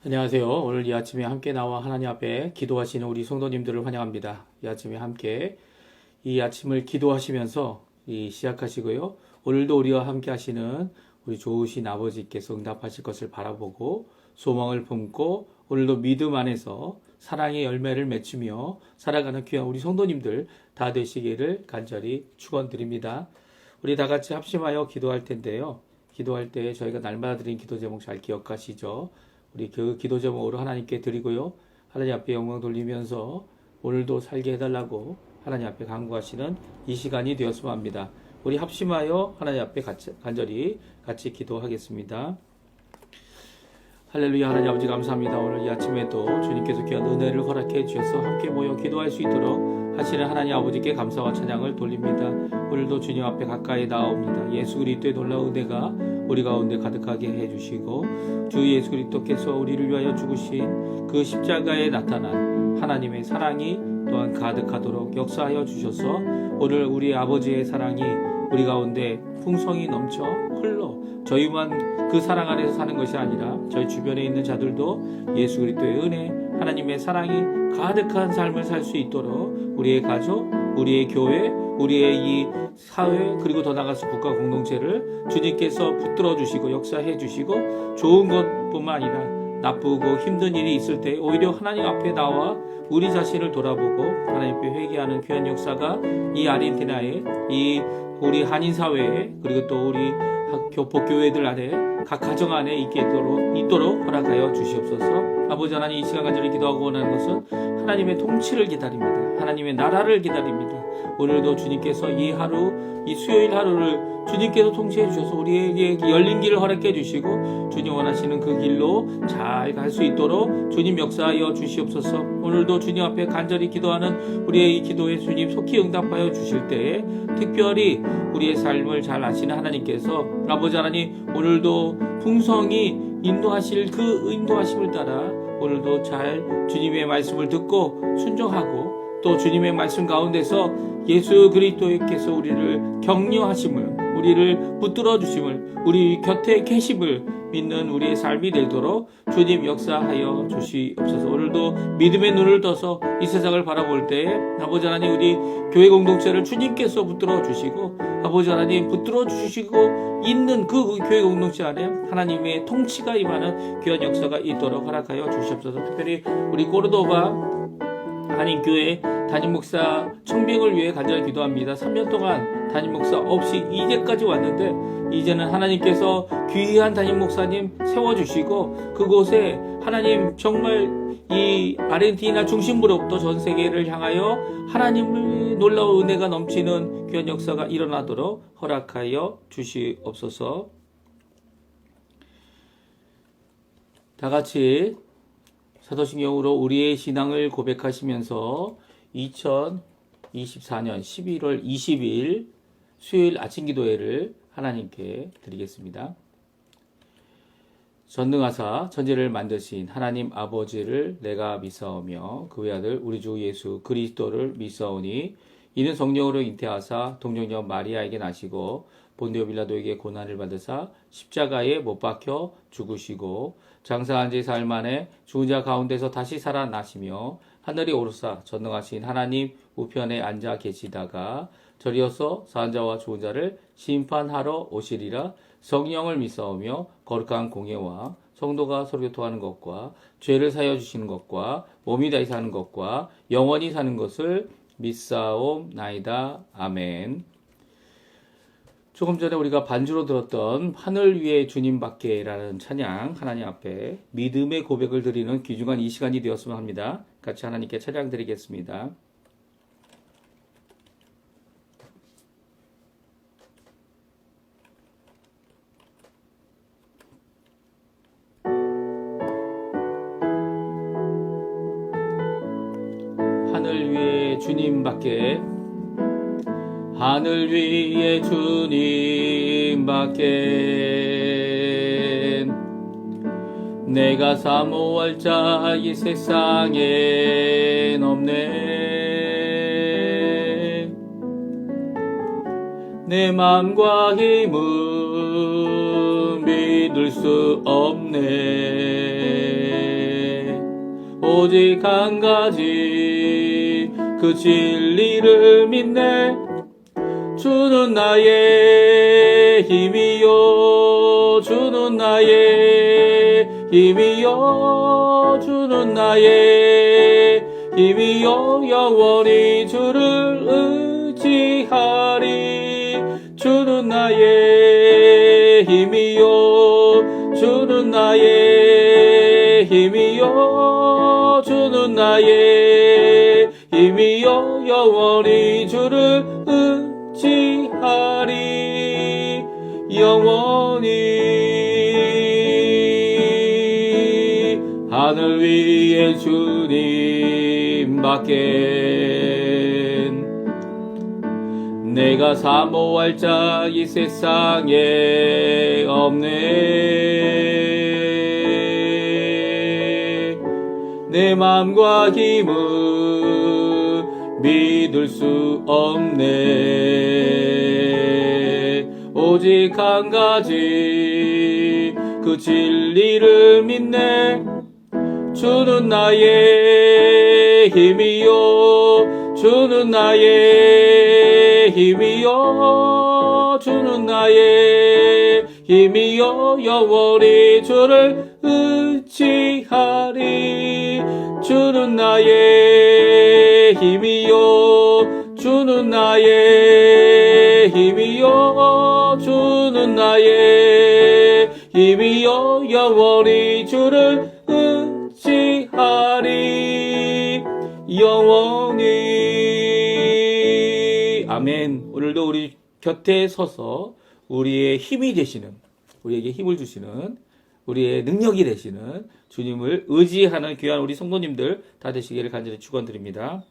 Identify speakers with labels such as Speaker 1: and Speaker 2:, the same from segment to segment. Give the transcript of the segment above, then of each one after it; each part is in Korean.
Speaker 1: 안녕하세요. 오늘 이 아침에 함께 나와 하나님 앞에 기도하시는 우리 성도님들을 환영합니다. 이 아침에 함께 이 아침을 기도하시면서 시작하시고요. 오늘도 우리와 함께 하시는 우리 좋으신 아버지께서 응답하실 것을 바라보고 소망을 품고 오늘도 믿음 안에서 사랑의 열매를 맺으며 살아가는 귀한 우리 성도님들 다 되시기를 간절히 축원드립니다. 우리 다 같이 합심하여 기도할 텐데요. 기도할 때 저희가 날마다 드린 기도 제목 잘 기억하시죠? 우리 그 기도 제목으로 하나님께 드리고요. 하나님 앞에 영광 돌리면서 오늘도 살게 해달라고 하나님 앞에 간구하시는 이 시간이 되었으면 합니다. 우리 합심하여 하나님 앞에 간절히 같이 기도하겠습니다. 할렐루야. 하나님 아버지 감사합니다. 오늘 이 아침에도 주님께서 귀한 은혜를 허락해 주셔서 함께 모여 기도할 수 있도록 하시는 하나님 아버지께 감사와 찬양을 돌립니다. 오늘도 주님 앞에 가까이 나옵니다. 예수 그리스도의 놀라운 은혜가 우리 가운데 가득하게 해주시고 주 예수 그리스도께서 우리를 위하여 죽으신 그 십자가에 나타난 하나님의 사랑이 또한 가득하도록 역사하여 주셔서 오늘 우리 아버지의 사랑이 우리 가운데 풍성이 넘쳐 흘러 저희만 그 사랑 안에서 사는 것이 아니라 저희 주변에 있는 자들도 예수 그리스도의 은혜, 하나님의 사랑이 가득한 삶을 살 수 있도록 우리의 가족, 우리의 교회, 우리의 이 사회 그리고 더 나아가서 국가 공동체를 주님께서 붙들어 주시고 역사해 주시고 좋은 것뿐만 아니라 나쁘고 힘든 일이 있을 때 오히려 하나님 앞에 나와 우리 자신을 돌아보고 하나님 앞에 회개하는 귀한 역사가 이 아르헨티나에 이 우리 한인 사회에 그리고 또 우리 복교회들 안에 각 가정 안에 있도록 허락하여 주시옵소서. 아버지 하나님 이 시간 간절히 기도하고 원하는 것은 하나님의 통치를 기다립니다. 하나님의 나라를 기다립니다. 오늘도 주님께서 이 하루 이 수요일 하루를 주님께서 통치해 주셔서 우리에게 열린 길을 허락해 주시고 주님 원하시는 그 길로 잘 갈 수 있도록 주님 역사하여 주시옵소서. 오늘도 주님 앞에 간절히 기도하는 우리의 이 기도에 주님 속히 응답하여 주실 때에 특별히 우리의 삶을 잘 아시는 하나님께서 아버지 하나님 오늘도 풍성히 인도하실 그 인도하심을 따라 오늘도 잘 주님의 말씀을 듣고 순종하고 또 주님의 말씀 가운데서 예수 그리스도께서 우리를 격려하심을 우리를 붙들어 주심을 우리 곁에 계심을 믿는 우리의 삶이 되도록 주님 역사하여 주시옵소서. 오늘도 믿음의 눈을 떠서 이 세상을 바라볼 때에 아버지 하나님 우리 교회 공동체를 주님께서 붙들어 주시고 아버지 하나님 붙들어 주시고 있는 그 교회 공동체 안에 하나님의 통치가 임하는 귀한 역사가 있도록 허락하여 주시옵소서. 특별히 우리 꼬르도바 한인교회 담임 목사 청빙을 위해 간절히 기도합니다. 3년 동안 담임 목사 없이 이제까지 왔는데 이제는 하나님께서 귀한 담임 목사님 세워주시고 그곳에 하나님 정말 이 아르헨티나 중심부로부터 전 세계를 향하여 하나님의 놀라운 은혜가 넘치는 귀한 역사가 일어나도록 허락하여 주시옵소서. 다 같이 사도신경으로 우리의 신앙을 고백하시면서 2024년 11월 20일 수요일 아침 기도회를 하나님께 드리겠습니다. 전능하사 천지를 만드신 하나님 아버지를 내가 믿사오며 그 외아들 우리 주 예수 그리스도를 믿사오니 이는 성령으로 잉태하사 동정녀 마리아에게 나시고 본디오 빌라도에게 고난을 받으사 십자가에 못 박혀 죽으시고 장사한 지 사흘 만에 죽은 자 가운데서 다시 살아나시며 하늘에 오르사 전능하신 하나님 우편에 앉아 계시다가 저리어서 사한 자와 죽은 자를 심판하러 오시리라. 성령을 믿사오며 거룩한 공예와 성도가 서로 교통하는 것과 죄를 사여 주시는 것과 몸이 다시 사는 것과 영원히 사는 것을 믿사옵나이다. 아멘. 조금 전에 우리가 반주로 들었던 하늘 위에 주님밖에 라는 찬양 하나님 앞에 믿음의 고백을 드리는 귀중한 이 시간이 되었으면 합니다. 같이 하나님께 찬양 드리겠습니다. 하늘 위에 주님밖에 하늘 위에 주님밖에 내가 사모할 자 이 세상엔 없네. 내 맘과 힘은 믿을 수 없네. 오직 한 가지 그 진리를 믿네. 주는 나의 힘이요 주는 나의 힘이요 주는 나의 힘이요 영원히 주를 의지하리. 주는 나의 힘이요 주는 나의 힘이요 주는 나의 힘이요 영원히 주를 의지하리. 영원히 하늘 위에 주님 밖엔 내가 사모할 자 이 세상에 없네. 내 마음과 힘은 믿을 수 없네. 오직 한 가지 그 진리를 믿네. 주는 나의 힘이요 주는 나의 힘이요 주는 나의 힘이요 영원히 주를 의지하리. 주는 나의 힘이요 주는 나의 힘이요 주는 나의 힘이요 영원히 주를 의지하리. 영원히. 아멘. 오늘도 우리 곁에 서서 우리의 힘이 되시는, 우리에게 힘을 주시는, 우리의 능력이 되시는 주님을 의지하는 귀한 우리 성도님들 다 되시기를 간절히 축원드립니다.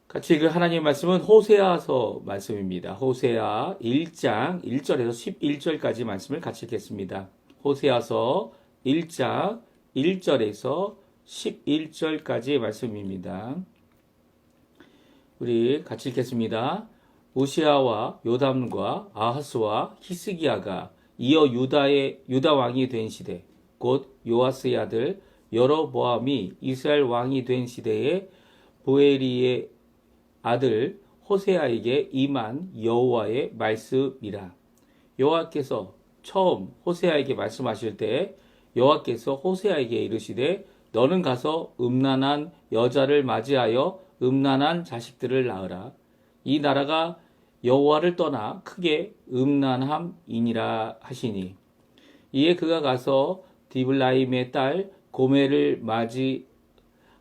Speaker 1: 같이 읽을 하나님의 말씀은 호세아서 말씀입니다. 호세아 1장 1절에서 11절까지 말씀을 같이 읽겠습니다. 호세아서 1장 1절에서 11절까지의 말씀입니다. 우리 같이 읽겠습니다. 우시아와 요담과 아하스와 히스기야가 이어 유다 왕이 된 시대, 곧 요아스의 아들 여로보암이 이스라엘 왕이 된 시대에 보에리의 아들 호세아에게 임한 여호와의 말씀이라. 여호와께서 처음 호세아에게 말씀하실 때 여호와께서 호세아에게 이르시되 너는 가서 음란한 여자를 맞이하여 음란한 자식들을 낳으라. 이 나라가 여호와를 떠나 크게 음란함이니라 하시니. 이에 그가 가서 디블라임의 딸 고멜을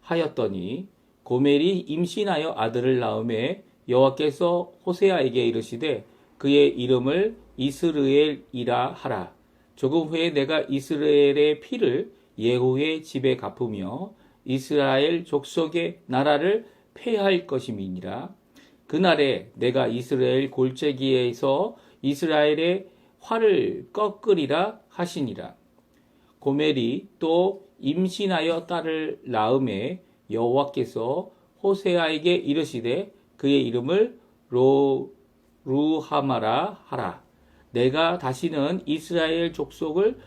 Speaker 1: 맞이하였더니 고멜이 임신하여 아들을 낳음에 여호와께서 호세아에게 이르시되 그의 이름을 이스르엘이라 하라. 조금 후에 내가 이스라엘의 피를 예후의 집에 갚으며 이스라엘 족속의 나라를 폐할 것임이니라. 그날에 내가 이스라엘 골짜기에서 이스라엘의 활을 꺾으리라 하시니라. 고멜이 또 임신하여 딸을 낳음에 여호와께서 호세아에게 이르시되 그의 이름을 루하마라 하라. 내가 다시는 이스라엘 족속을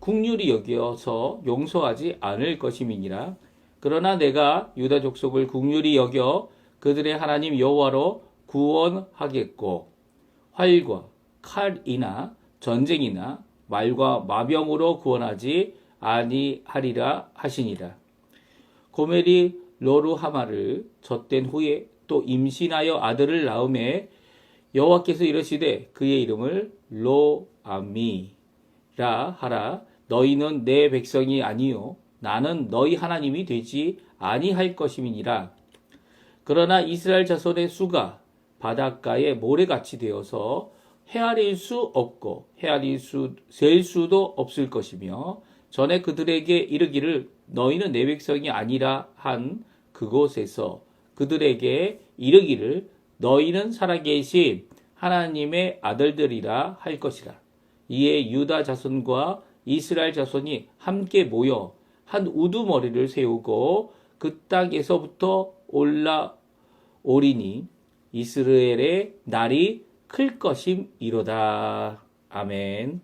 Speaker 1: 긍휼히 여겨서 용서하지 않을 것임이니라. 그러나 내가 유다 족속을 긍휼히 여겨 그들의 하나님 여호와로 구원하겠고 활과 칼이나 전쟁이나 말과 마병으로 구원하지 아니하리라 하시니라. 고멜이 로루하마를 젖된 후에 또 임신하여 아들을 낳음에 여호와께서 이르시되 그의 이름을 로아미라 하라. 너희는 내 백성이 아니요 나는 너희 하나님이 되지 아니할 것임이니라. 그러나 이스라엘 자손의 수가 바닷가의 모래같이 되어서 헤아릴 수 없고 셀 수도 없을 것이며 전에 그들에게 이르기를 너희는 내 백성이 아니라 한 그곳에서 그들에게 이르기를 너희는 살아계신 하나님의 아들들이라 할 것이라. 이에 유다 자손과 이스라엘 자손이 함께 모여 한 우두머리를 세우고 그 땅에서부터 올라오리니 이스라엘의 날이 클 것임이로다. 아멘.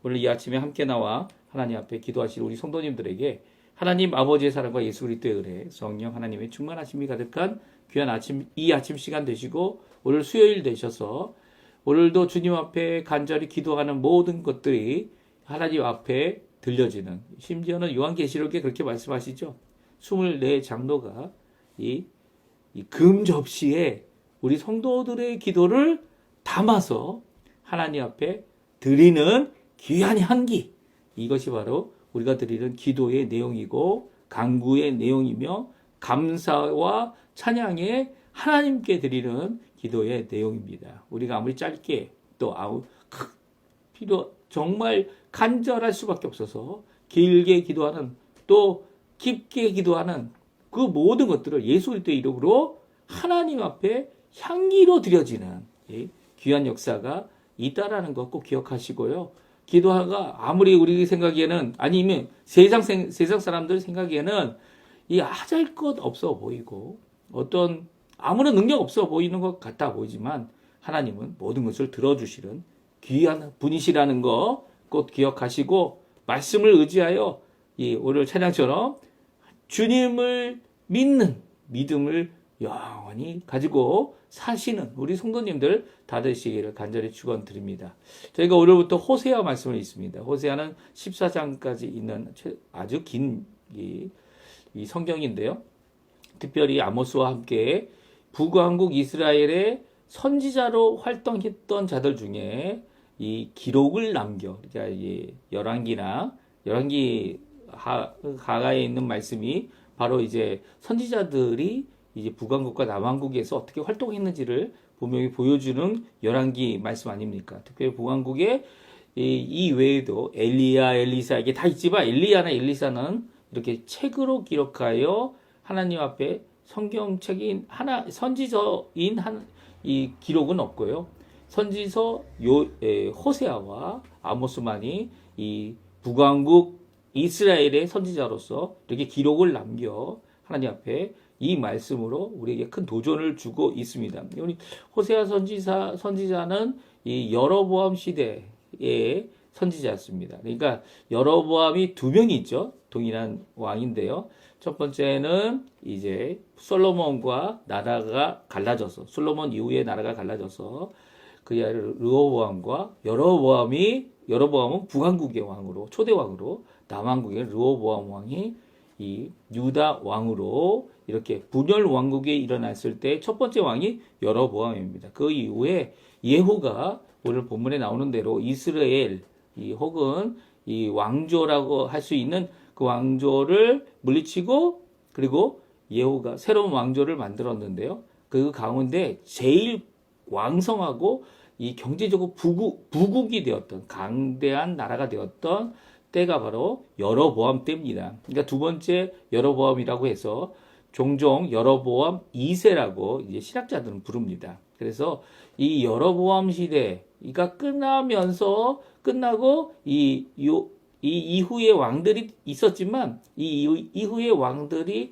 Speaker 1: 오늘 이 아침에 함께 나와 하나님 앞에 기도하실 우리 성도님들에게 하나님 아버지의 사랑과 예수 그리스도의 은혜, 성령 하나님의 충만하심이 가득한 귀한 아침, 이 아침 시간 되시고 오늘 수요일 되셔서 오늘도 주님 앞에 간절히 기도하는 모든 것들이 하나님 앞에 들려지는, 심지어는 요한계시록에 그렇게 말씀하시죠. 24장로가 이 금 접시에 우리 성도들의 기도를 담아서 하나님 앞에 드리는 귀한 향기, 이것이 바로 우리가 드리는 기도의 내용이고 간구의 내용이며 감사와 찬양의 하나님께 드리는 기도의 내용입니다. 우리가 아무리 짧게 또 정말 간절할 수밖에 없어서 길게 기도하는, 또 깊게 기도하는 그 모든 것들을 예수 그리스도의 이름으로 하나님 앞에 향기로 드려지는 귀한 역사가 있다라는 것 꼭 기억하시고요. 기도가 아무리 우리 생각에는, 아니면 세상 사람들 생각에는 이 하잘 것 없어 보이고 어떤 아무런 능력 없어 보이는 것 같아 보이지만 하나님은 모든 것을 들어주시는 귀한 분이시라는 거 꼭 기억하시고, 말씀을 의지하여 오늘 찬양처럼 주님을 믿는 믿음을 영원히 가지고 사시는 우리 성도님들 다 되시기를 간절히 축원드립니다. 저희가 오늘부터 호세아 말씀을 읽습니다. 호세아는 14장까지 있는 아주 긴 이 성경인데요. 특별히 아모스와 함께 북왕국 이스라엘의 선지자로 활동했던 자들 중에 이 기록을 남겨, 그러니까 열왕기 하가에 있는 말씀이 바로 이제 선지자들이 이제 북왕국과 남왕국에서 어떻게 활동했는지를 분명히 보여주는 열왕기 말씀 아닙니까? 특별히 북왕국에 이 외에도 엘리야, 엘리사, 이게 다 있지만 엘리야나 엘리사는 이렇게 책으로 기록하여 하나님 앞에 성경책인 선지서인 이 기록은 없고요. 선지서 호세아와 아모스만이 이 북왕국 이스라엘의 선지자로서 이렇게 기록을 남겨 하나님 앞에 이 말씀으로 우리에게 큰 도전을 주고 있습니다. 우리 호세아 선지자는 이 여로보암 시대의 선지자였습니다. 그러니까 여로보암이 두 명이 있죠. 동일한 왕인데요. 첫 번째는 이제 솔로몬과 나라가 갈라져서, 솔로몬 이후에 나라가 갈라져서 그 아들 르호보암과 여로보암은 북왕국의 왕으로, 초대 왕으로, 남왕국의 르호보암 왕이 이 유다 왕으로 이렇게 분열 왕국이 일어났을 때 첫 번째 왕이 여로보암입니다. 그 이후에 예후가 오늘 본문에 나오는 대로 이스라엘 혹은 이 왕조라고 할 수 있는 그 왕조를 물리치고, 그리고 예후가 새로운 왕조를 만들었는데요. 그 가운데 제일 왕성하고 이 경제적으로 부국이 되었던 강대한 나라가 되었던 때가 바로 여로보암 때입니다. 그러니까 두 번째 여로보암이라고 해서 종종 여로보암 2세라고 이제 신학자들은 부릅니다. 그래서 이 여로보암 시대가 끝나고 이 이후의 왕들이 있었지만 이 이후의 왕들이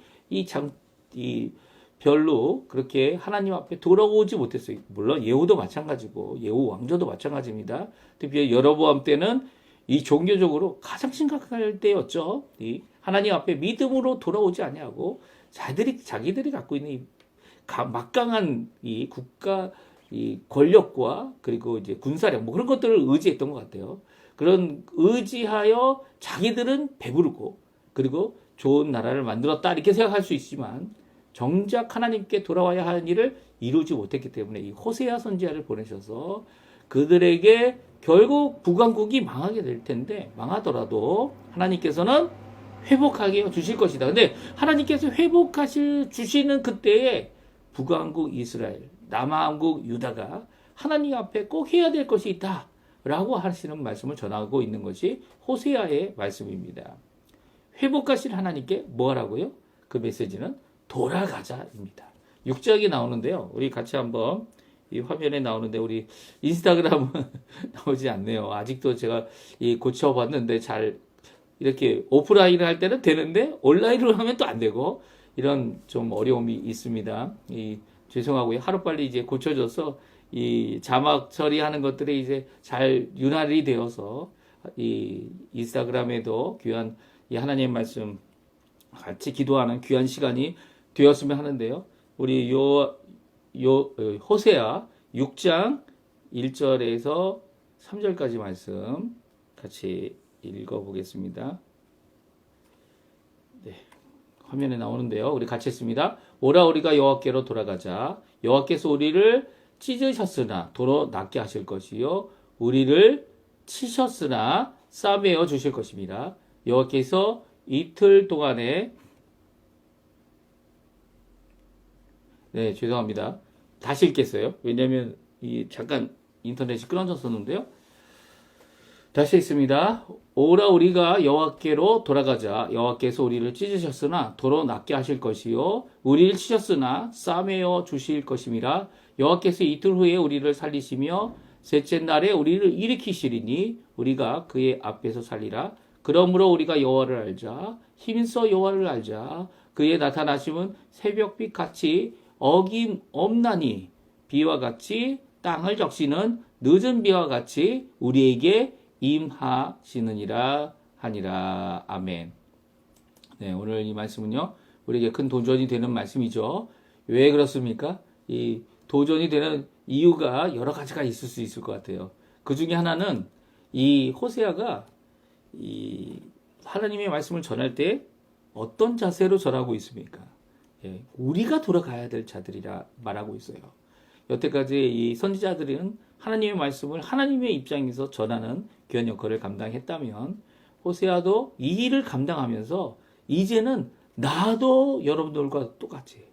Speaker 1: 별로 그렇게 하나님 앞에 돌아오지 못했어요. 물론 예후도 마찬가지고 예후 왕조도 마찬가지입니다. 특히 여로보암 때는 이 종교적으로 가장 심각할 때였죠. 이 하나님 앞에 믿음으로 돌아오지 아니하고 자기들이 갖고 있는 이 막강한 이 국가 이 권력과 그리고 이제 군사력 뭐 그런 것들을 의지했던 것 같아요. 그런 의지하여 자기들은 배부르고 그리고 좋은 나라를 만들었다 이렇게 생각할 수 있지만 정작 하나님께 돌아와야 하는 일을 이루지 못했기 때문에 이 호세아 선지자를 보내셔서 그들에게 결국 북왕국이 망하게 될 텐데, 망하더라도 하나님께서는 회복하게 주실 것이다. 근데 하나님께서 주시는 그때에 북왕국 이스라엘, 남왕국 유다가 하나님 앞에 꼭 해야 될 것이 있다 라고 하시는 말씀을 전하고 있는 것이 호세아의 말씀입니다. 회복하실 하나님께 뭐 하라고요? 그 메시지는 돌아가자입니다. 6절이 나오는데요. 우리 같이 한번 이 화면에 나오는데 우리 인스타그램은 나오지 않네요. 아직도 제가 고쳐봤는데 잘 이렇게 오프라인을 할 때는 되는데 온라인으로 하면 또 안 되고 이런 좀 어려움이 있습니다. 죄송하고요. 하루빨리 이제 고쳐져서 이 자막 처리하는 것들이 이제 잘 윤활이 되어서 이 인스타그램에도 귀한 이 하나님의 말씀 같이 기도하는 귀한 시간이 되었으면 하는데요. 우리 호세아 6장 1절에서 3절까지 말씀 같이 읽어보겠습니다. 네, 화면에 나오는데요. 우리 같이 했습니다. 오라 우리가 여호와께로 돌아가자. 여호와께서 우리를 찢으셨으나 도로 낫게 하실 것이요 우리를 치셨으나 싸매어 주실 것입니다. 여호와께서 이틀 동안에 네, 죄송합니다. 다시 읽겠어요. 왜냐하면 잠깐 인터넷이 끊어졌었는데요. 다시 읽습니다. 오라 우리가 여호와께로 돌아가자. 여호와께서 우리를 찢으셨으나 도로 낫게 하실 것이요 우리를 치셨으나 싸매어 주실 것임이라. 여호와께서 이틀 후에 우리를 살리시며 셋째 날에 우리를 일으키시리니 우리가 그의 앞에서 살리라. 그러므로 우리가 여호와를 알자. 힘써 여호와를 알자. 그의 나타나심은 새벽빛 같이 어김없나니 비와 같이 땅을 적시는 늦은 비와 같이 우리에게 임하시느니라 하니라. 아멘. 네, 오늘 이 말씀은요, 우리에게 큰 도전이 되는 말씀이죠. 왜 그렇습니까? 이 도전이 되는 이유가 여러 가지가 있을 수 있을 것 같아요. 그 중에 하나는 이 호세아가 이 하나님의 말씀을 전할 때 어떤 자세로 전하고 있습니까? 예, 우리가 돌아가야 될 자들이라 말하고 있어요. 여태까지 이 선지자들은 하나님의 말씀을 하나님의 입장에서 전하는 귀한 역할을 감당했다면 호세아도 이 일을 감당하면서 이제는 나도 여러분들과 똑같이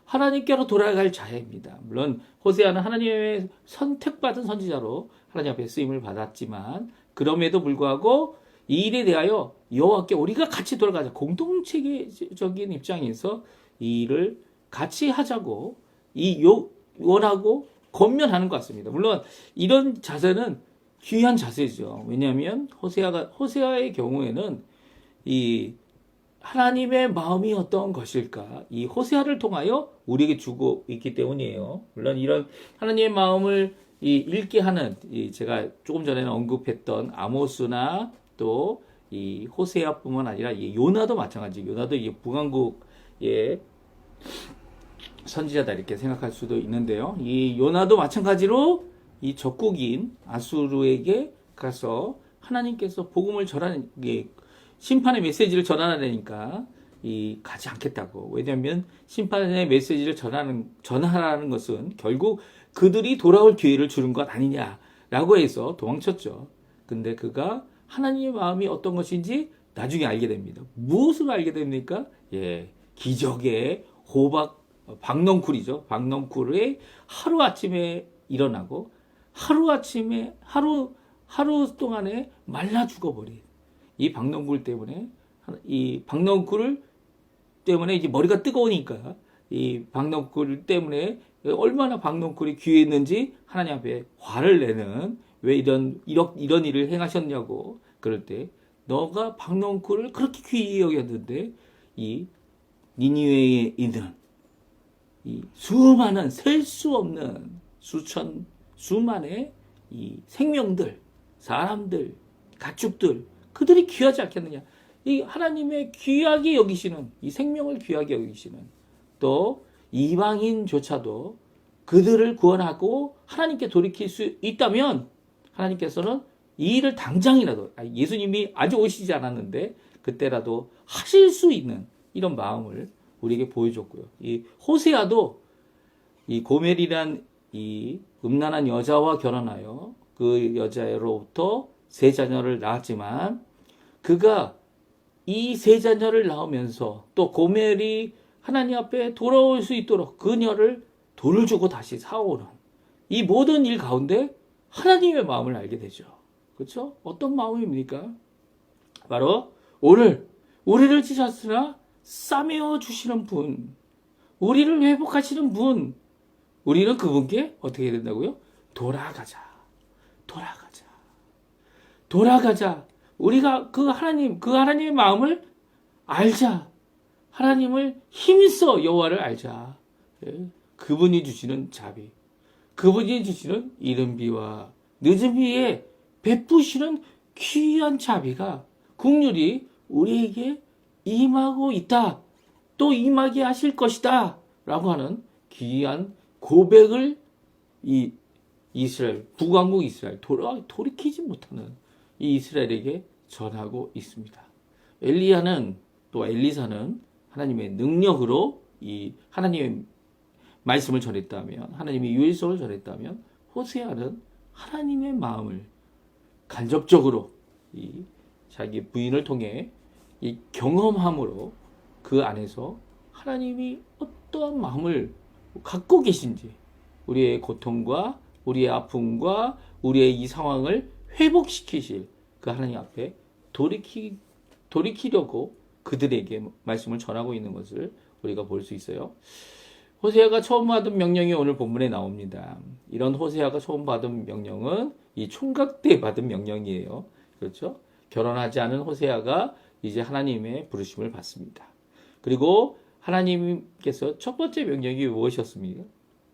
Speaker 1: 하나님께로 돌아갈 자입니다. 물론 호세아는 하나님의 선택받은 선지자로 하나님 앞에 쓰임을 받았지만 그럼에도 불구하고 이 일에 대하여 여호와께 우리가 같이 돌아가자 공동체적인 입장에서 이 일을 같이 하자고 원하고 권면하는 것 같습니다. 물론 이런 자세는 귀한 자세죠. 왜냐하면 호세아의 경우에는 이 하나님의 마음이 어떤 것일까? 이 호세아를 통하여 우리에게 주고 있기 때문이에요. 물론 이런 하나님의 마음을 읽게 하는 제가 조금 전에는 언급했던 아모스나 또 이 호세아뿐만 아니라 이 요나도 마찬가지. 요나도 이 북왕국의 선지자다 이렇게 생각할 수도 있는데요. 이 요나도 마찬가지로 이 적국인 아수르에게 가서 하나님께서 복음을 전하는 심판의 메시지를 전하라니까 가지 않겠다고. 왜냐하면 심판의 메시지를 전하라는 것은 결국 그들이 돌아올 기회를 주는 것 아니냐라고 해서 도망쳤죠. 근데 그가 하나님의 마음이 어떤 것인지 나중에 알게 됩니다. 무엇을 알게 됩니까? 기적의 박넝쿨이죠. 박넝쿨의 하루아침에 일어나고 하루아침에 하루 동안에 말라 죽어버린 이 박넝쿨 때문에 이 박넝쿨을 때문에 이제 머리가 뜨거우니까 이 박넝쿨 때문에 얼마나 박넝쿨이 귀했는지 하나님 앞에 화를 내는 왜 이런 일을 행하셨냐고 그럴 때 너가 박넝쿨을 그렇게 귀히 여겼는데 이 니니웨에 있는 이 수많은 셀 수 없는 수만의 이 생명들, 사람들, 가축들 그들이 귀하지 않겠느냐? 이 하나님의 귀하게 여기시는 이 생명을 귀하게 여기시는 또 이방인조차도 그들을 구원하고 하나님께 돌이킬 수 있다면 하나님께서는 이 일을 당장이라도 예수님이 아직 오시지 않았는데 그때라도 하실 수 있는 이런 마음을 우리에게 보여줬고요. 이 호세아도 이 고멜이란 이 음란한 여자와 결혼하여 그 여자로부터 세 자녀를 낳았지만 그가 이 세 자녀를 낳으면서 또 고멜이 하나님 앞에 돌아올 수 있도록 그녀를 돈을 주고 다시 사오는 이 모든 일 가운데 하나님의 마음을 알게 되죠. 그렇죠? 어떤 마음입니까? 바로 오늘 우리를 찢었으나 싸매어 주시는 분, 우리를 회복하시는 분, 우리는 그분께 어떻게 해야 된다고요? 돌아가자. 우리가 그 하나님의 마음을 알자. 하나님을 힘써 여호와를 알자. 그분이 주시는 자비, 그분이 주시는 이른 비와 늦은 비에 베푸시는 귀한 자비가 국률이 우리에게 임하고 있다. 또 임하게 하실 것이다. 라고 하는 귀한 고백을 이 이스라엘, 북왕국 이스라엘, 돌이키지 못하는 이 이스라엘에게 전하고 있습니다. 엘리야는 또 엘리사는 하나님의 능력으로 이 하나님의 말씀을 전했다면, 하나님의 유일성을 전했다면, 호세아는 하나님의 마음을 간접적으로 이 자기 부인을 통해 이 경험함으로 그 안에서 하나님이 어떠한 마음을 갖고 계신지, 우리의 고통과 우리의 아픔과 우리의 이 상황을 회복시키실 그 하나님 앞에 돌이키려고 그들에게 말씀을 전하고 있는 것을 우리가 볼 수 있어요. 호세아가 처음 받은 명령이 오늘 본문에 나옵니다. 이런 호세아가 처음 받은 명령은 이 총각 때 받은 명령이에요. 그렇죠? 결혼하지 않은 호세아가 이제 하나님의 부르심을 받습니다. 그리고 하나님께서 첫 번째 명령이 무엇이었습니까?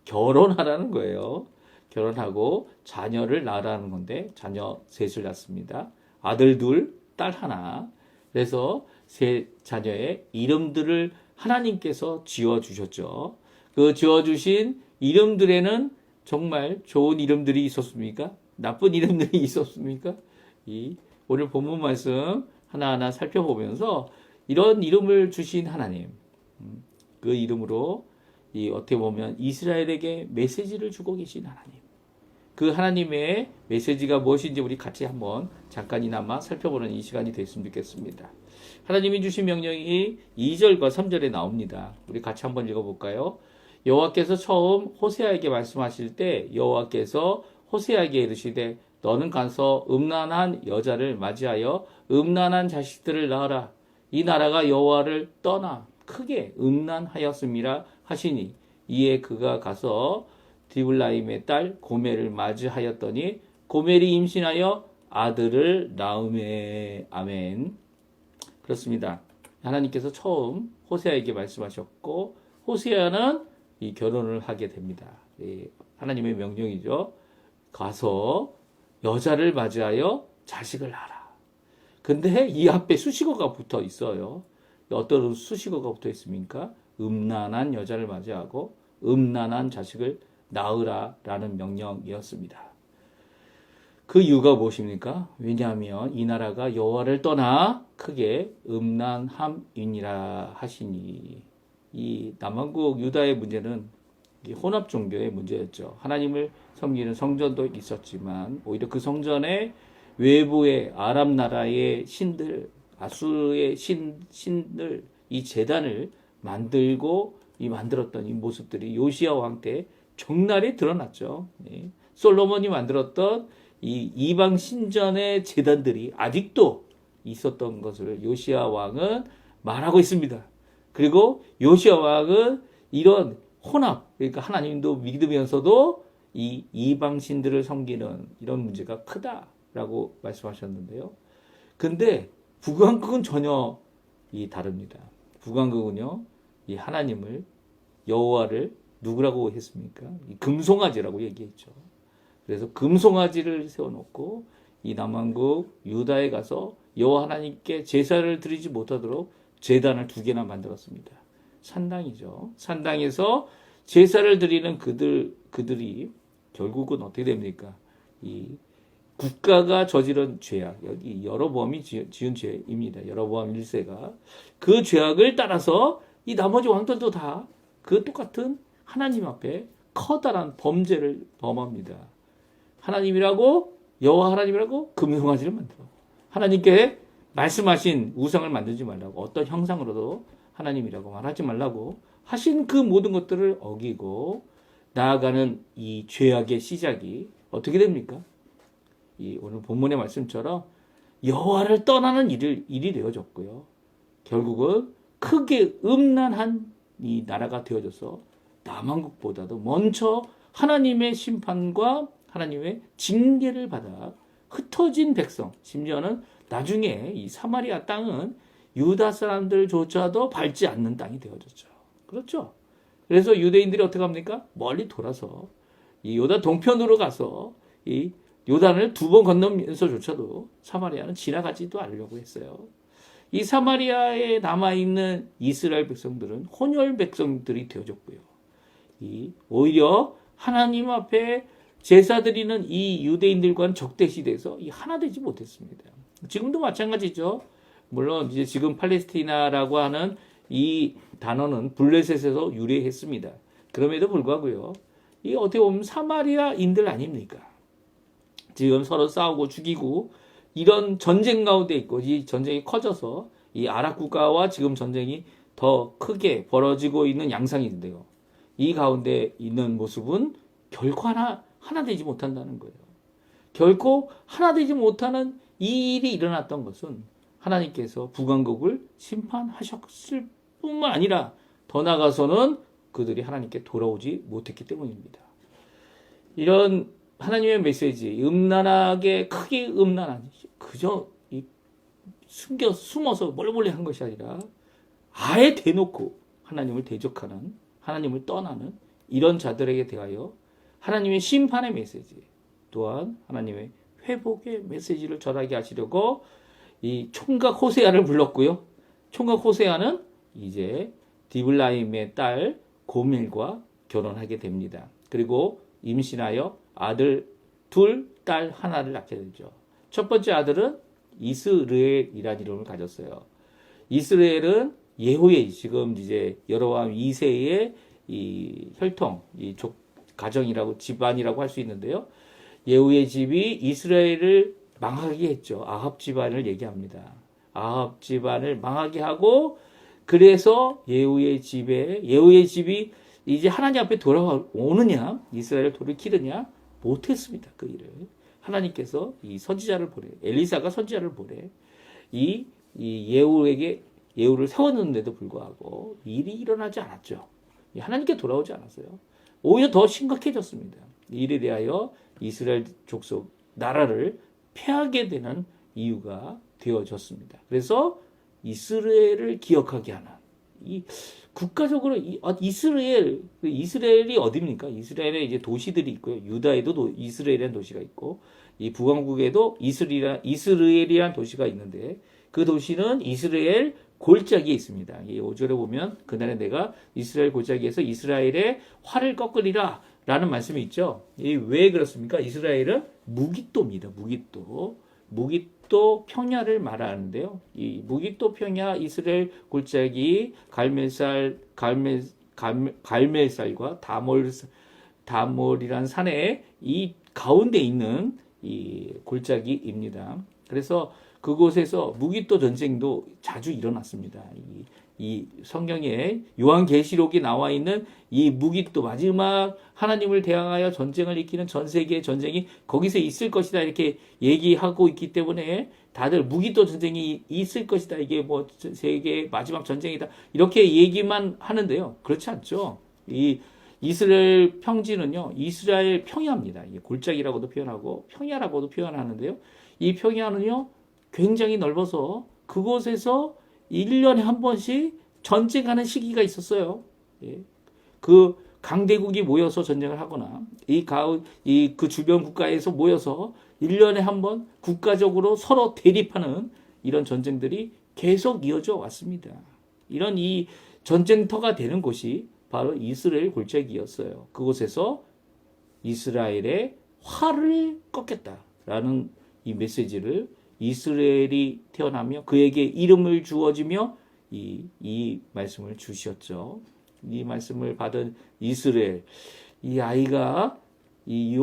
Speaker 1: 결혼하라는 거예요. 결혼하고 자녀를 낳으라는 건데 자녀 셋을 낳습니다. 아들 둘, 딸 하나. 그래서 세 자녀의 이름들을 하나님께서 지어주셨죠. 그 지어주신 이름들에는 정말 좋은 이름들이 있었습니까? 나쁜 이름들이 있었습니까? 오늘 본문 말씀 하나하나 살펴보면서 이런 이름을 주신 하나님, 그 이름으로 어떻게 보면 이스라엘에게 메시지를 주고 계신 하나님, 그 하나님의 메시지가 무엇인지 우리 같이 한번 잠깐이나마 살펴보는 이 시간이 됐으면 좋겠습니다. 하나님이 주신 명령이 2절과 3절에 나옵니다. 우리 같이 한번 읽어볼까요? 여호와께서 처음 호세아에게 말씀하실 때 여호와께서 호세아에게 이르시되 너는 가서 음란한 여자를 맞이하여 음란한 자식들을 낳으라. 이 나라가 여호와를 떠나 크게 음란하였음이라 하시니 이에 그가 가서 디블라임의 딸 고멜을 맞이하였더니 고멜이 임신하여 아들을 낳으매. 아멘. 그렇습니다. 하나님께서 처음 호세아에게 말씀하셨고 호세아는 이 결혼을 하게 됩니다. 하나님의 명령이죠. 가서 여자를 맞이하여 자식을 낳아라. 근데 이 앞에 수식어가 붙어 있어요. 어떤 수식어가 붙어 있습니까? 음란한 여자를 맞이하고 음란한 자식을 낳으라라는 명령이었습니다. 그 이유가 무엇입니까? 왜냐하면 이 나라가 여호와를 떠나 크게 음란함이니라 하시니. 이 남왕국 유다의 문제는 혼합 종교의 문제였죠. 하나님을 섬기는 성전도 있었지만 오히려 그 성전에 외부의 아랍 나라의 신들, 아수르의 신들, 이 제단을 만들었던 이 모습들이 요시야 왕 때 적나라하게 드러났죠. 솔로몬이 만들었던 이 이방 신전의 제단들이 아직도 있었던 것을 요시야 왕은 말하고 있습니다. 그리고 요시야 왕은 이런 혼합, 그러니까 하나님도 믿으면서도 이 이방 신들을 섬기는 이런 문제가 크다라고 말씀하셨는데요. 근데 북왕국은 전혀 다릅니다. 북왕국은요, 이 하나님을, 여호와를 누구라고 했습니까? 이 금송아지라고 얘기했죠. 그래서 금송아지를 세워놓고 이 남왕국 유다에 가서 여호와 하나님께 제사를 드리지 못하도록 제단을 2개나 만들었습니다. 산당이죠. 산당에서 제사를 드리는 그들이 결국은 어떻게 됩니까? 이 국가가 저지른 죄악, 여기 여로보암이 지은 죄입니다. 여로보암 1세가 그 죄악을 따라서 이 나머지 왕들도 다 그 똑같은 하나님 앞에 커다란 범죄를 범합니다. 하나님이라고, 여호와 하나님이라고 금송아지를 만들어. 하나님께 말씀하신 우상을 만들지 말라고, 어떤 형상으로도 하나님이라고 말하지 말라고 하신 그 모든 것들을 어기고 나아가는 이 죄악의 시작이 어떻게 됩니까? 오늘 본문의 말씀처럼 여호와를 떠나는 일이 되어졌고요. 결국은 크게 음란한 이 나라가 되어져서 남왕국보다도 먼저 하나님의 심판과 하나님의 징계를 받아 흩어진 백성, 심지어는 나중에 이 사마리아 땅은 유다 사람들조차도 밟지 않는 땅이 되어졌죠. 그렇죠? 그래서 유대인들이 어떻게 합니까? 멀리 돌아서 이 요단 동편으로 가서 이 요단을 2번 건너면서조차도 사마리아는 지나가지도 않으려고 했어요. 이 사마리아에 남아있는 이스라엘 백성들은 혼혈 백성들이 되어졌고요. 오히려 하나님 앞에 제사 드리는 이 유대인들과는 적대시돼서 하나 되지 못했습니다. 지금도 마찬가지죠. 물론 이제 지금 팔레스티나라고 하는 이 단어는 블레셋에서 유래했습니다. 그럼에도 불구하고요. 이 어떻게 보면 사마리아인들 아닙니까? 지금 서로 싸우고 죽이고 이런 전쟁 가운데 있고 이 전쟁이 커져서 이 아랍 국가와 지금 전쟁이 더 크게 벌어지고 있는 양상인데요. 이 가운데 있는 모습은 결코 하나 되지 못한다는 거예요. 결코 하나 되지 못하는 이 일이 일어났던 것은 하나님께서 북왕국을 심판하셨을 뿐만 아니라 더 나아가서는 그들이 하나님께 돌아오지 못했기 때문입니다. 이런 하나님의 메시지, 음란하게 크게 음란한 그저 숨어서 몰래 한 것이 아니라 아예 대놓고 하나님을 대적하는, 하나님을 떠나는 이런 자들에게 대하여 하나님의 심판의 메시지, 또한 하나님의 회복의 메시지를 전하게 하시려고 이 총각 호세아를 불렀고요. 총각 호세아는 이제 디블라임의 딸 고밀과 결혼하게 됩니다. 그리고 임신하여 아들 둘, 딸 하나를 낳게 되죠. 첫 번째 아들은 이스르엘이라는 이름을 가졌어요. 이스라엘은 예후의 지금 이제 여로보암 2세의 이 혈통, 이 가정이라고 집안이라고 할 수 있는데요. 예후의 집이 이스라엘을 망하게 했죠. 아합 집안을 얘기합니다. 아합 집안을 망하게 하고 그래서 예후의 집이 이제 하나님 앞에 돌아오느냐, 이스라엘을 돌이키느냐 못했습니다. 그 일을 하나님께서 이 선지자를 보내, 엘리사가 선지자를 보내 이 예후를 세웠는데도 불구하고 일이 일어나지 않았죠. 하나님께 돌아오지 않았어요. 오히려 더 심각해졌습니다. 이에 대하여 이스라엘 족속 나라를 패하게 되는 이유가 되어졌습니다. 그래서 이스라엘을 기억하게 하는 이 국가적으로 이스라엘이 어디입니까? 이스라엘에 이제 도시들이 있고요. 유다에도 이스라엘이라는 도시가 있고 이 북왕국에도 이스라엘이라는 도시가 있는데 그 도시는 이스라엘 골짜기에 있습니다. 이 5절에 보면 그날에 내가 이스라엘 골짜기에서 이스라엘의 활을 꺾으리라 라는 말씀이 있죠. 왜 그렇습니까? 이스라엘은 무깃도입니다. 무깃도 평야를 말하는데요. 이 무깃도 평야 이스라엘 골짜기 갈멜살과 다몰이란 산의 이 가운데 있는 이 골짜기입니다. 그래서 그곳에서 무깃도 전쟁도 자주 일어났습니다. 이 성경에 요한계시록이 나와 있는 이 무깃도 마지막 하나님을 대항하여 전쟁을 일으키는 전 세계의 전쟁이 거기서 있을 것이다 이렇게 얘기하고 있기 때문에 다들 무깃도 전쟁이 있을 것이다 이게 뭐 세계 마지막 전쟁이다 이렇게 얘기만 하는데요. 그렇지 않죠. 이 이스라엘 평지는요 이스라엘 평야입니다. 골짜기라고도 표현하고 평야라고도 표현하는데요. 이 평야는요 굉장히 넓어서 그곳에서 1년에 한 번씩 전쟁하는 시기가 있었어요. 예. 그 강대국이 모여서 전쟁을 하거나 그 주변 국가에서 모여서 1년에 한 번 국가적으로 서로 대립하는 이런 전쟁들이 계속 이어져 왔습니다. 이런 이 전쟁터가 되는 곳이 바로 이스라엘 골짜기였어요. 그곳에서 이스라엘의 활을 꺾겠다라는 이 메시지를 이스라엘이 태어나며 그에게 이름을 주어지며 이 말씀을 주셨죠. 이 말씀을 받은 이스라엘, 이 아이가 이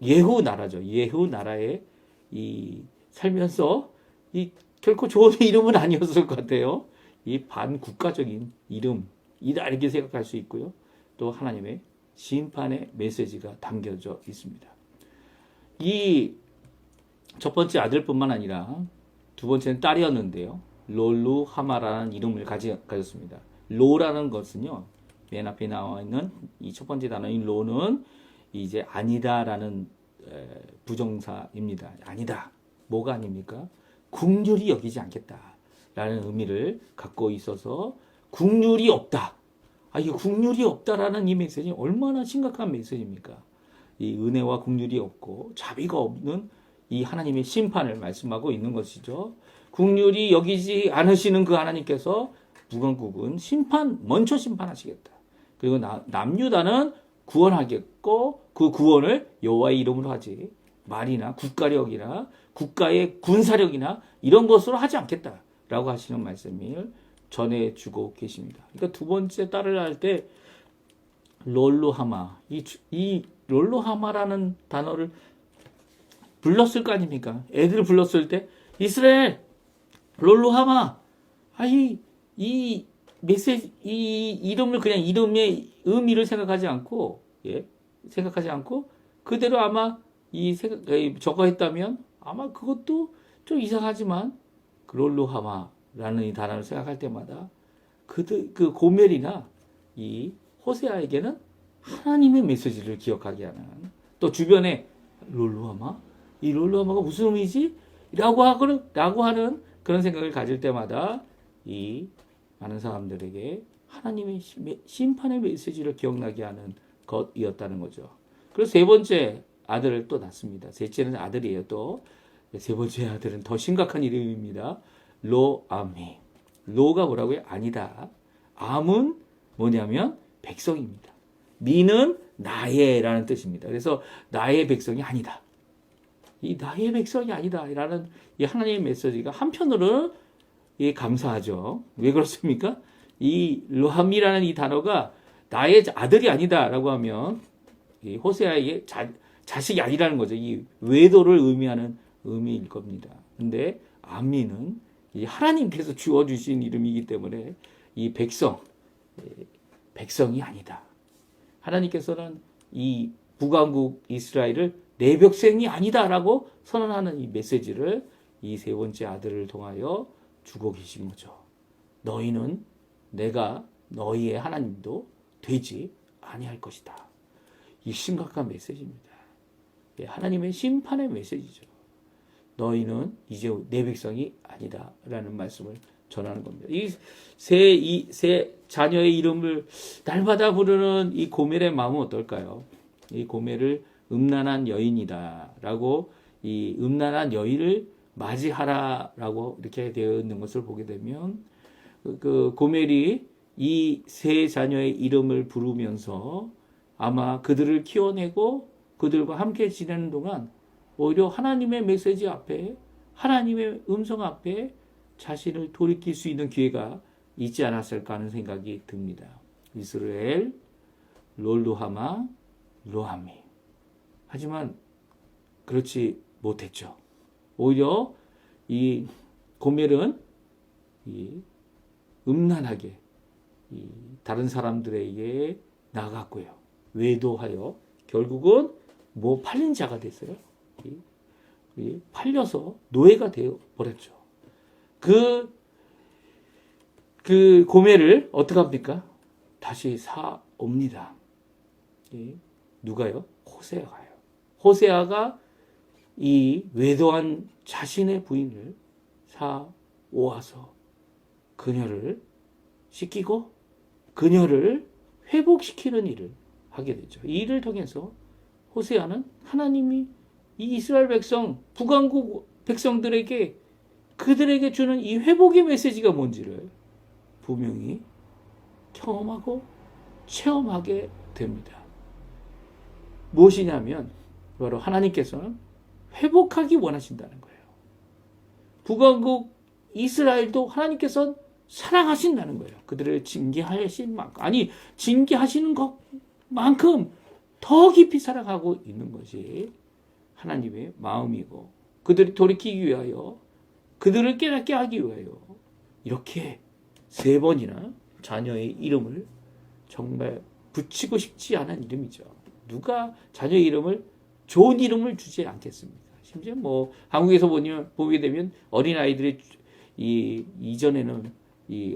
Speaker 1: 예후 나라죠. 예후 나라에 살면서 결코 좋은 이름은 아니었을 것 같아요. 이 반국가적인 이름이다 이렇게 생각할 수 있고요. 또 하나님의 심판의 메시지가 담겨져 있습니다. 이 첫 번째 아들뿐만 아니라 두 번째는 딸이었는데요. 롤루 하마라는 이름을 가졌습니다. 로라는 것은요. 맨 앞에 나와 있는 이 첫 번째 단어인 로는 이제 아니다라는 부정사입니다. 아니다. 뭐가 아닙니까? 긍휼히 여기지 않겠다라는 의미를 갖고 있어서 긍휼이 없다. 이게 긍휼이 없다라는 이 메시지 얼마나 심각한 메시지입니까? 이 은혜와 긍휼이 없고 자비가 없는 이 하나님의 심판을 말씀하고 있는 것이죠. 긍휼히 여기지 않으시는 그 하나님께서 북왕국은 먼저 심판하시겠다. 그리고 남유다는 구원하겠고 그 구원을 여호와의 이름으로 하지 말이나 국가력이나 국가의 군사력이나 이런 것으로 하지 않겠다라고 하시는 말씀을 전해주고 계십니다. 그러니까 두 번째 딸을 할 때 롤로하마, 이 롤로하마라는 단어를 불렀을 거 아닙니까? 애들을 불렀을 때 이스라엘 롤로하마, 이 메시지, 이 이름을 그냥 이름의 의미를 생각하지 않고 그대로 아마 저거 했다면 아마 그것도 좀 이상하지만 롤로하마라는 이 단어를 생각할 때마다 그 고멜이나 이 호세아에게는 하나님의 메시지를 기억하게 하는, 또 주변에 롤로하마? 이 롤로하마가 무슨 의미지? 라고 하는 그런 생각을 가질 때마다 이 많은 사람들에게 하나님의 심판의 메시지를 기억나게 하는 것이었다는 거죠. 그래서 세 번째 아들을 또 낳습니다. 셋째는 아들이에요. 또 세 번째 아들은 더 심각한 이름입니다. 로암이. 로가 뭐라고요? 아니다. 암은 뭐냐면 백성입니다. 미는 나의라는 뜻입니다. 그래서 나의 백성이 아니다. 이 나의 백성이 아니다. 라는 이 하나님의 메시지가 한편으로는 감사하죠. 왜 그렇습니까? 이 로함이라는 이 단어가 나의 아들이 아니다라고 하면 이 호세아에게 자식이 아니라는 거죠. 이 외도를 의미하는 의미일 겁니다. 근데 암미는 이 하나님께서 주어주신 이름이기 때문에 이 백성이 아니다. 하나님께서는 이 북왕국 이스라엘을 내 백성이 아니다라고 선언하는 이 메시지를 이 세 번째 아들을 통하여 주고 계신 거죠. 너희는 내가 너희의 하나님도 되지 아니할 것이다. 이 심각한 메시지입니다. 하나님의 심판의 메시지죠. 너희는 이제 내 백성이 아니다라는 말씀을 전하는 겁니다. 이 세 자녀의 이름을 날마다 부르는 이 고멜의 마음은 어떨까요? 이 고멜을 음란한 여인이다라고, 이 음란한 여인을 맞이하라라고 이렇게 되어 있는 것을 보게 되면 그 고멜이 이 세 자녀의 이름을 부르면서 아마 그들을 키워내고 그들과 함께 지내는 동안 오히려 하나님의 메시지 앞에, 하나님의 음성 앞에 자신을 돌이킬 수 있는 기회가 있지 않았을까 하는 생각이 듭니다. 이스라엘, 롤루하마, 로하미. 하지만 그렇지 못했죠. 오히려 이 고멜은 음란하게 다른 사람들에게 나갔고요. 외도하여 결국은 팔린 자가 됐어요. 팔려서 노예가 되어 버렸죠. 그 고멜을 어떻게 합니까? 다시 사옵니다. 누가요? 호세아가요. 호세아가 이 외도한 자신의 부인을 사오아서 그녀를 씻기고 그녀를 회복시키는 일을 하게 되죠. 이 일을 통해서 호세아는 하나님이 이 이스라엘 백성, 북왕국 백성들에게 그들에게 주는 이 회복의 메시지가 뭔지를 분명히 경험하고 체험하게 됩니다. 무엇이냐면 바로 하나님께서는 회복하기 원하신다는 거예요. 북왕국 이스라엘도 하나님께서는 사랑하신다는 거예요. 그들을 징계하신 만큼, 징계하시는 것만큼 더 깊이 사랑하고 있는 것이 하나님의 마음이고, 그들이 돌이키기 위하여, 그들을 깨닫게 하기 위하여 이렇게 3번이나 자녀의 이름을 정말 붙이고 싶지 않은 이름이죠. 누가 자녀의 이름을 좋은 이름을 주지 않겠습니까? 심지어 한국에서 보게 되면 어린아이들이 이전에는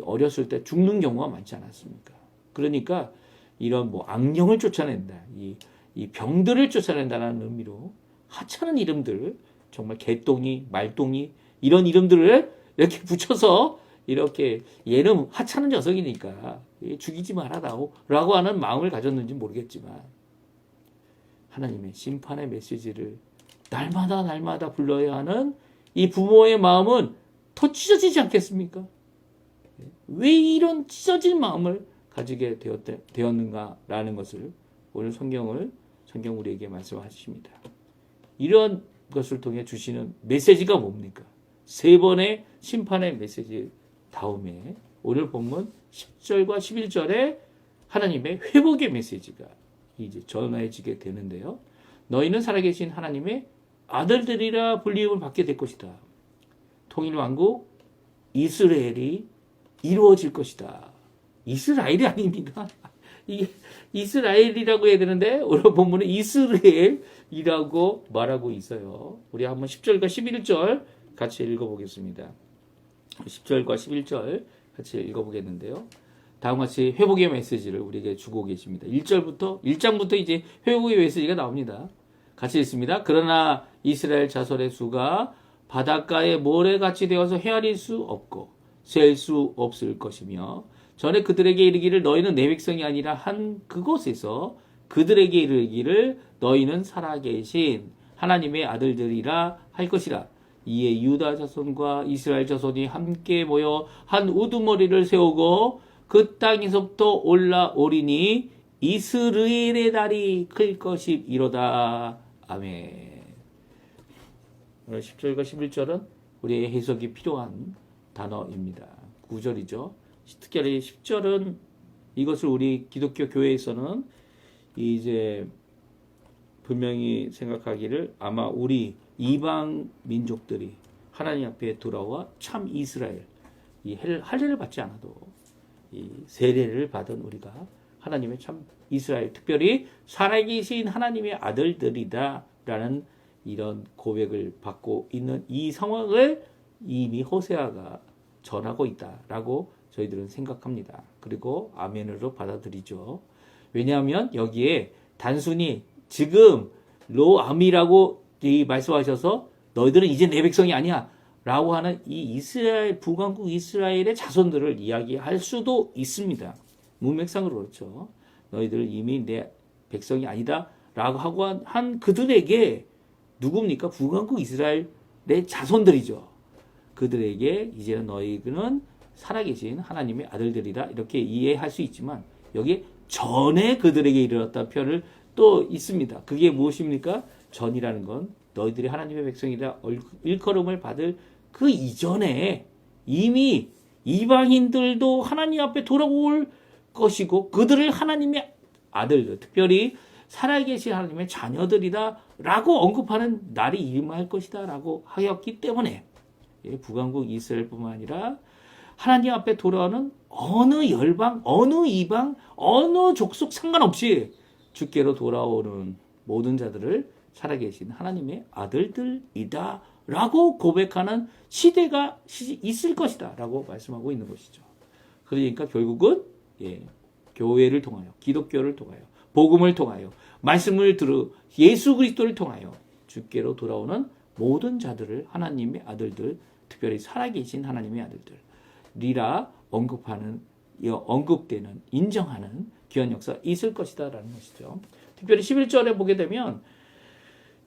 Speaker 1: 어렸을 때 죽는 경우가 많지 않았습니까? 그러니까 이런 악령을 쫓아낸다, 이 병들을 쫓아낸다는 의미로 하찮은 이름들, 정말 개똥이, 말똥이 이런 이름들을 이렇게 붙여서 이렇게 얘는 하찮은 녀석이니까 죽이지 말아라고 하는 마음을 가졌는지 모르겠지만, 하나님의 심판의 메시지를 날마다 불러야 하는 이 부모의 마음은 더 찢어지지 않겠습니까? 왜 이런 찢어진 마음을 가지게 되었는가라는 것을 오늘 성경 우리에게 말씀하십니다. 이런 것을 통해 주시는 메시지가 뭡니까? 세 번의 심판의 메시지 다음에 오늘 본문 10절과 11절에 하나님의 회복의 메시지가 이제 전해지게 되는데요. 너희는 살아계신 하나님의 아들들이라 불리움을 받게 될 것이다. 통일왕국 이스라엘이 이루어질 것이다. 이스라엘이 아닙니다. 이게 이스라엘이라고 해야 되는데 오늘 본문은 이스라엘이라고 말하고 있어요. 우리 한번 10절과 11절 같이 읽어보겠습니다. 10절과 11절 같이 읽어보겠는데요. 다음과 같이 회복의 메시지를 우리에게 주고 계십니다. 1장부터 이제 회복의 메시지가 나옵니다. 같이 읽습니다. 그러나 이스라엘 자손의 수가 바닷가의 모래같이 되어서 헤아릴 수 없고 셀 수 없을 것이며 전에 그들에게 이르기를 너희는 내 백성이 아니라 한 그곳에서 그들에게 이르기를 너희는 살아계신 하나님의 아들들이라 할 것이라. 이에 유다 자손과 이스라엘 자손이 함께 모여 한 우두머리를 세우고 그 땅에서부터 올라오리니 이스라엘의 날이 클 것이로다. 아멘. 오늘 10절과 11절은 우리의 해석이 필요한 단어입니다. 9절이죠. 특별히 10절은 이것을 우리 기독교 교회에서는 이제 분명히 생각하기를 아마 우리 이방 민족들이 하나님 앞에 돌아와 참 이스라엘, 이 할례를 받지 않아도 이 세례를 받은 우리가 하나님의 참 이스라엘, 특별히 살아계신 하나님의 아들들이다라는 이런 고백을 받고 있는 이 상황을 이미 호세아가 전하고 있다라고 저희들은 생각합니다. 그리고 아멘으로 받아들이죠. 왜냐하면 여기에 단순히 지금 로암이라고 말씀하셔서 너희들은 이제 내 백성이 아니야 라고 하는 이 이스라엘 북왕국 이스라엘의 자손들을 이야기할 수도 있습니다. 문맥상으로 그렇죠. 너희들 이미 내 백성이 아니다 라고 하고 한 그들에게 누굽니까? 북왕국 이스라엘의 자손들이죠. 그들에게 이제는 너희는 살아계신 하나님의 아들들이다 이렇게 이해할 수 있지만 여기에 전에 그들에게 이르렀다는 표현을 또 있습니다. 그게 무엇입니까? 전이라는 건 너희들이 하나님의 백성이라 일컬음을 받을 그 이전에 이미 이방인들도 하나님 앞에 돌아올 것이고 그들을 하나님의 아들들, 특별히 살아계신 하나님의 자녀들이다 라고 언급하는 날이 임할 것이다 라고 하였기 때문에 북왕국 이스라엘뿐만 아니라 하나님 앞에 돌아오는 어느 열방, 어느 이방, 어느 족속 상관없이 주께로 돌아오는 모든 자들을 살아계신 하나님의 아들들이다 라고 고백하는 시대가 있을 것이다 라고 말씀하고 있는 것이죠. 그러니까 결국은 교회를 통하여, 기독교를 통하여, 복음을 통하여, 말씀을 들어 예수 그리스도를 통하여 주께로 돌아오는 모든 자들을 하나님의 아들들, 특별히 살아계신 하나님의 아들들이라 언급되는, 인정하는 귀한 역사가 있을 것이다 라는 것이죠. 특별히 11절에 보게 되면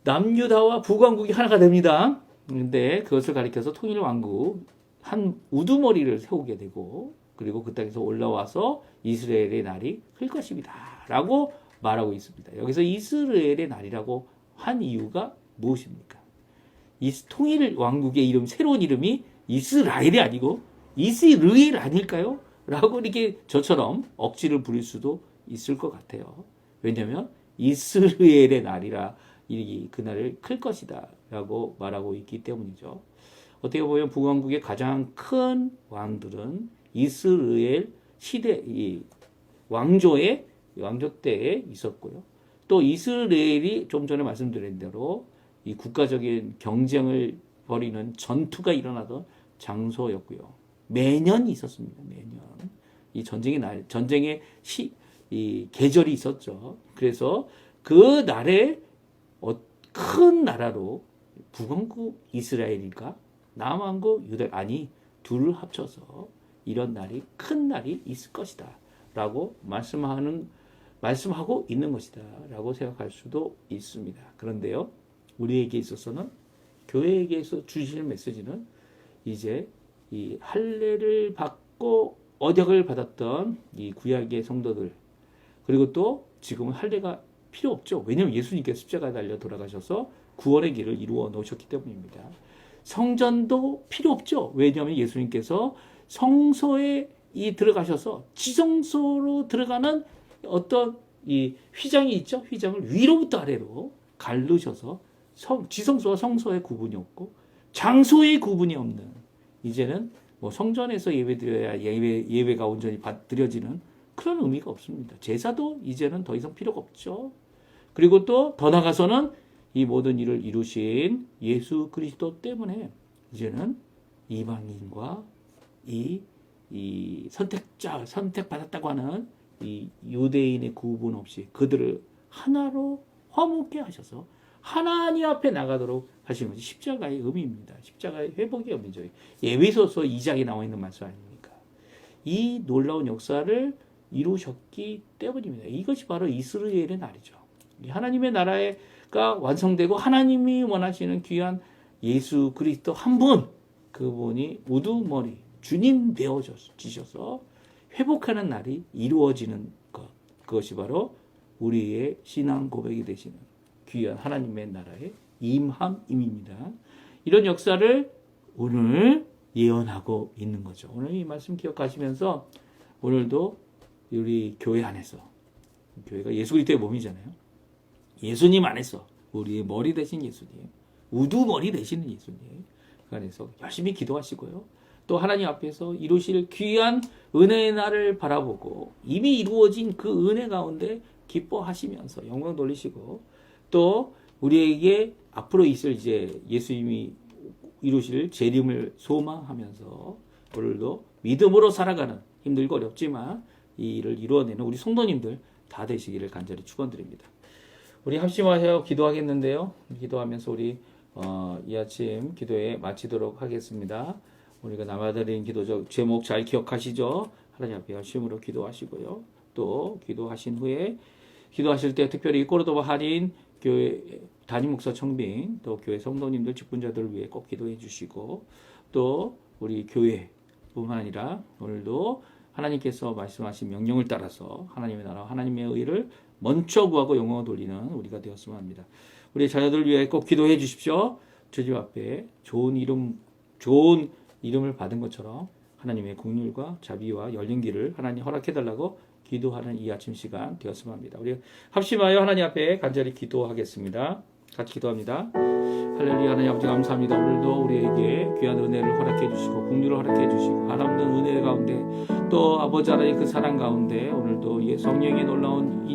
Speaker 1: 남유다와 북왕국이 하나가 됩니다. 그런데 그것을 가리켜서 통일왕국 한 우두머리를 세우게 되고 그리고 그 땅에서 올라와서 이스라엘의 날이 클 것입니다 라고 말하고 있습니다. 여기서 이스라엘의 날이라고 한 이유가 무엇입니까? 이 통일왕국의 이름, 새로운 이름이 이스라엘이 아니고 이스라엘 아닐까요? 라고 이렇게 저처럼 억지를 부릴 수도 있을 것 같아요. 왜냐하면 이스라엘의 날이라 그날을 클 것이다 라고 말하고 있기 때문이죠. 어떻게 보면 북왕국의 가장 큰 왕들은 이스라엘 시대, 이 왕조 때에 있었고요. 또 이스라엘이 좀 전에 말씀드린 대로 이 국가적인 경쟁을 벌이는 전투가 일어나던 장소였고요. 매년 있었습니다. 매년. 이 전쟁의 이 계절이 있었죠. 그래서 그 날에 큰 나라로 북왕국 이스라엘일까? 남왕국 유다, 아니, 둘을 합쳐서 이런 날이, 큰 날이 있을 것이다. 라고 말씀하고 있는 것이다. 라고 생각할 수도 있습니다. 그런데요, 우리에게 있어서는, 교회에게서 주시는 메시지는 이제 이 할례를 받고 언약을 받았던 이 구약의 성도들, 그리고 또 지금은 할례가 필요 없죠. 왜냐하면 예수님께서 십자가에 달려 돌아가셔서 구원의 길을 이루어 놓으셨기 때문입니다. 성전도 필요 없죠. 왜냐하면 예수님께서 성소에 들어가셔서 지성소로 들어가는 어떤 이 휘장이 있죠. 휘장을 위로부터 아래로 가르셔서 지성소와 성소의 구분이 없고 장소의 구분이 없는, 이제는 뭐 성전에서 예배드려야 예배가 온전히 드려지는 그런 의미가 없습니다. 제사도 이제는 더 이상 필요가 없죠. 그리고 또 더 나가서는 이 모든 일을 이루신 예수 그리스도 때문에 이제는 이방인과 이 선택받았다고 하는 이 유대인의 구분 없이 그들을 하나로 화목케 하셔서 하나님 앞에 나가도록 하시는 것이 십자가의 의미입니다. 십자가의 회복의 의미죠. 예배소서 2장에 나와 있는 말씀 아닙니까? 이 놀라운 역사를 이루셨기 때문입니다. 이것이 바로 이스라엘의 날이죠. 하나님의 나라가 완성되고 하나님이 원하시는 귀한 예수 그리스도 한 분, 그분이 우두머리 주님 되어지셔서 회복하는 날이 이루어지는 것, 그것이 바로 우리의 신앙 고백이 되시는 귀한 하나님의 나라의 임함임입니다. 이런 역사를 오늘 예언하고 있는 거죠. 오늘 이 말씀 기억하시면서 오늘도 우리 교회 안에서, 교회가 예수 그리스도의 몸이잖아요. 예수님 안에서 우리의 머리 되신 예수님, 우두머리 되시는 예수님, 그 안에서 열심히 기도하시고요. 또 하나님 앞에서 이루실 귀한 은혜의 날을 바라보고 이미 이루어진 그 은혜 가운데 기뻐하시면서 영광 돌리시고, 또 우리에게 앞으로 있을 이제 예수님이 이루실 재림을 소망하면서 오늘도 믿음으로 살아가는, 힘들고 어렵지만 이 일을 이루어내는 우리 성도님들 다 되시기를 간절히 축원드립니다. 우리 합심하여 기도하겠는데요. 기도하면서 우리 이 아침 기도에 마치도록 하겠습니다. 우리가 남아드린 기도적 제목 잘 기억하시죠? 하나님 앞에 열심으로 기도하시고요. 또 기도하신 후에 기도하실 때 특별히 코르도바 할인 교회 담임 목사 청빙, 또 교회 성도님들 직분자들을 위해 꼭 기도해 주시고, 또 우리 교회뿐만 아니라 오늘도 하나님께서 말씀하신 명령을 따라서 하나님의 나라와 하나님의 의를 먼저 구하고 영광을 돌리는 우리가 되었으면 합니다. 우리 자녀들을 위해 꼭 기도해 주십시오. 주님 앞에 좋은 이름을 받은 것처럼 하나님의 긍휼과 자비와 열린 길을 하나님 허락해 달라고 기도하는 이 아침 시간 되었으면 합니다. 우리 합심하여 하나님 앞에 간절히 기도하겠습니다. 같이 기도합니다. 할렐루야. 하나님 아버지 감사합니다. 오늘도 우리에게 귀한 은혜를 허락해 주시고 긍휼을 허락해 주시고 한없는 은혜 가운데, 또 아버지 하나님 그 사랑 가운데 오늘도 성령의 놀라운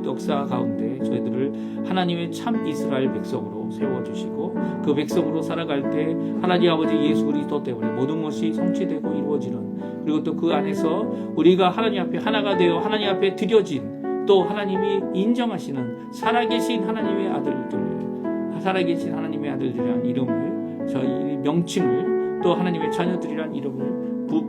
Speaker 1: 역사 가운데 저희들을 하나님의 참 이스라엘 백성으로 세워주시고, 그 백성으로 살아갈 때 하나님 아버지 예수 그리스도 때문에 모든 것이 성취되고 이루어지는, 그리고 또 그 안에서 우리가 하나님 앞에 하나가 되어 하나님 앞에 드려진, 또 하나님이 인정하시는 살아계신 하나님의 아들들, 살아계신 하나님의 아들들이라는 이름을, 저희 명칭을, 또 하나님의 자녀들이라는 이름을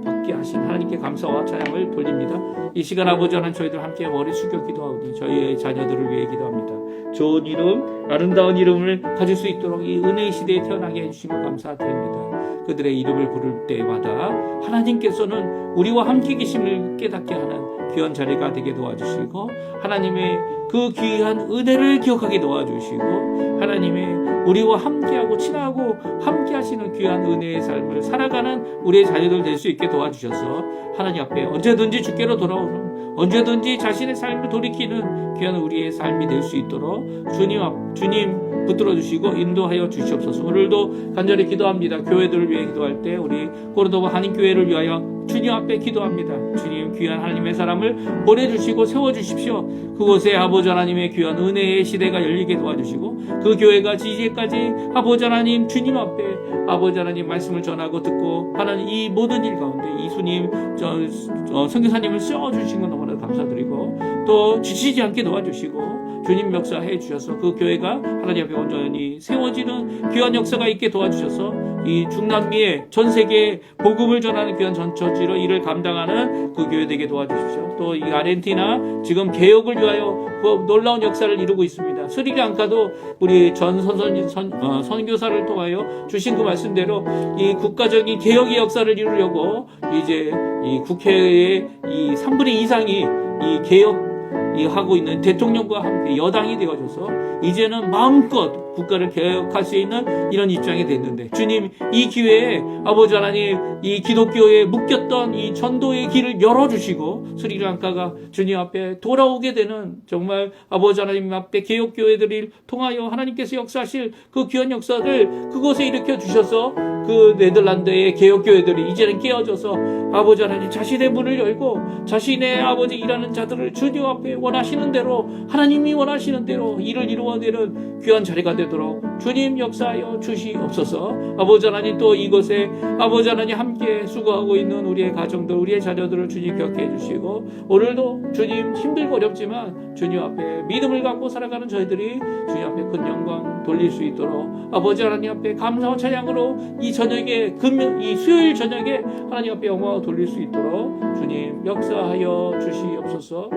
Speaker 1: 받게 하신 하나님께 감사와 찬양을 돌립니다. 이 시간 아버지 하나님, 저희들 함께 머리 숙여 기도하오니 저희의 자녀들을 위해 기도합니다. 좋은 이름, 아름다운 이름을 가질 수 있도록 이 은혜의 시대에 태어나게 해주시며 감사드립니다. 그들의 이름을 부를 때마다 하나님께서는 우리와 함께 계심을 깨닫게 하는 귀한 자리가 되게 도와주시고, 하나님의 그 귀한 은혜를 기억하게 도와주시고, 하나님의 우리와 함께하고 친하고 함께하시는 귀한 은혜의 삶을 살아가는 우리의 자녀들 될 수 있게 도와주셔서 하나님 앞에 언제든지 주께로 돌아오는, 언제든지 자신의 삶을 돌이키는 귀한 우리의 삶이 될 수 있도록 주님 붙들어 주시고 인도하여 주시옵소서. 오늘도 간절히 기도합니다. 교회들을 위해 기도할 때 우리 코르도바 한인교회를 위하여 주님 앞에 기도합니다. 주님 귀한 하나님의 사람을 보내주시고 세워주십시오. 그곳에 아버지 하나님의 귀한 은혜의 시대가 열리게 도와주시고, 그 교회가 지지까지 아버지 하나님 주님 앞에 아버지 하나님 말씀을 전하고 듣고 하는 이 모든 일 가운데 이수님 선교사님을 씌워주신 것 너무나 감사드리고, 또 지치지 않게 도와주시고 주님 역사해 주셔서 그 교회가 하나님 앞에 온전히 세워지는 귀한 역사가 있게 도와주셔서 이 중남미에 전 세계에 복음을 전하는 귀한 전처지로 일을 감당하는 그 교회 되게 도와주십시오. 또 이 아르헨티나 지금 개혁을 위하여 놀라운 역사를 이루고 있습니다. 스리랑카도 우리 전 선교사를 통하여 주신 그 말씀대로 이 국가적인 개혁의 역사를 이루려고 이제 이 국회의 이 3분의 2 이상이 이 개혁 하고 있는 대통령과 함께 여당이 되어줘서 이제는 마음껏 국가를 개혁할 수 있는 이런 입장이 됐는데, 주님 이 기회에 아버지 하나님 이 기독교에 묶였던 이 전도의 길을 열어주시고 스리랑카가 주님 앞에 돌아오게 되는 정말 아버지 하나님 앞에 개혁교회들을 통하여 하나님께서 역사하실 그 귀한 역사를 그곳에 일으켜 주셔서 그 네덜란드의 개혁교회들이 이제는 깨어져서 아버지 하나님 자신의 문을 열고 자신의 아버지 일하는 자들을 주님 앞에 원하시는 대로, 하나님이 원하시는 대로 일을 이루어내는 귀한 자리가 되도록 주님 역사하여 주시옵소서. 아버지 하나님 또 이곳에 아버지 하나님 함께 수고하고 있는 우리의 가정들, 우리의 자녀들을 주님 기억해 주시고, 오늘도 주님 힘들고 어렵지만 주님 앞에 믿음을 갖고 살아가는 저희들이 주님 앞에 큰 영광 돌릴 수 있도록 아버지 하나님 앞에 감사와 찬양으로 이 저녁에 이 수요일 저녁에 하나님 앞에 영광을 돌릴 수 있도록 주님 역사하여 주시옵소서.